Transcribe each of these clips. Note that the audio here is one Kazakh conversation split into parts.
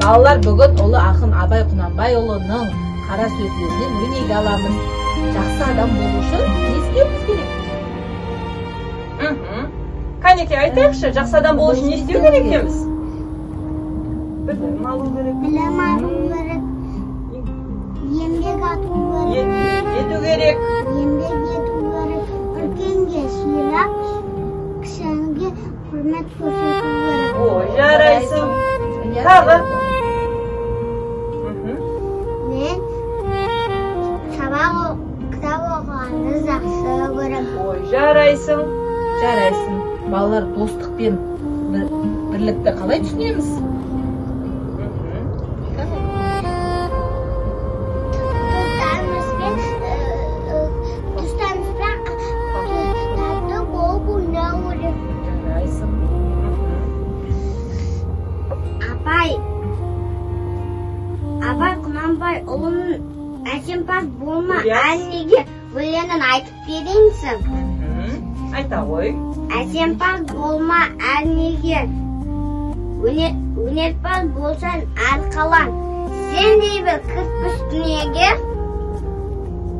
Балалар, бүгін ұлы ақын Абай Құнанбайұлының қара сөздерінен өнеге аламыз. Жақсы адам болу үшін не істеуіміз керек? Қанеке, айтайықшы, жақсы адам болу үшін не істеу керек екенбіз? Білім алу керек. Білім алу керек. Еңбек ету керек. Еңбек ету керек. Үлкенге сыйлап, кішіге құрмет көрсету керек. Ой, жарайсың. Тағы? Мен кітап оқығанды жақсы көрем. Ой, жарайсың. Жарайсың. Балалар, достық пен бірлікті қалай түсінеміз? Тұстарымызбен тату болып ойнау керек. Жарайсың. Абай Құнанбай ұлының әсемпаз болма Yes. әнеге өлеңін айтып берейінсің. Айта ғой. Әсемпаз болма әнеге өнерпаз болсаң арқалан. Сендей бір кірпіш дүниеге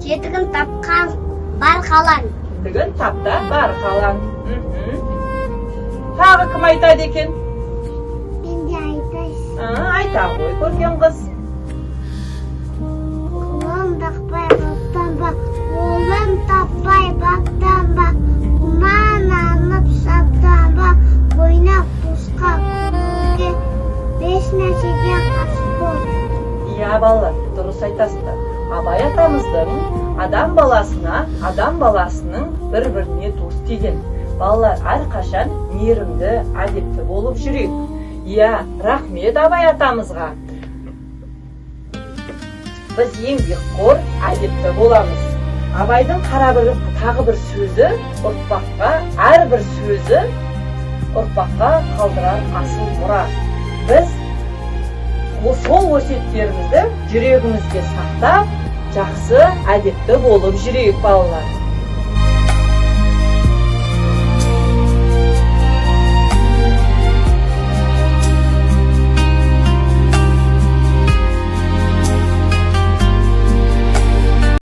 тетігін тапқан бар қалан. Тігін тапта бар қалан. Тағы кім айтады екен? Мен де айтайсың. Айта ғой, көрген қыз. Қолым таппай бақтанба, қолым таппай бақтанба, құман алып саптанба, ойнап босқа көзге, бес нәрседен қашып бол. Иә, балалар, дұрыс айтасыздар. Абай атамыздың адам баласының бір-біріне дос деген. Балалар, әрқашан мейірімді, әдепті болып жүрейік. Иә, рахмет Абай атамызға. Біз еңбекқор, әдепті боламыз. Абайдың тағы бір сөзі, әрбір сөзі ұрпаққа қалдырар асыл мұра. Біз сол өсиеттерімізді жүрегімізге сақтап, жақсы, әдепті болып жүрейік, балалар.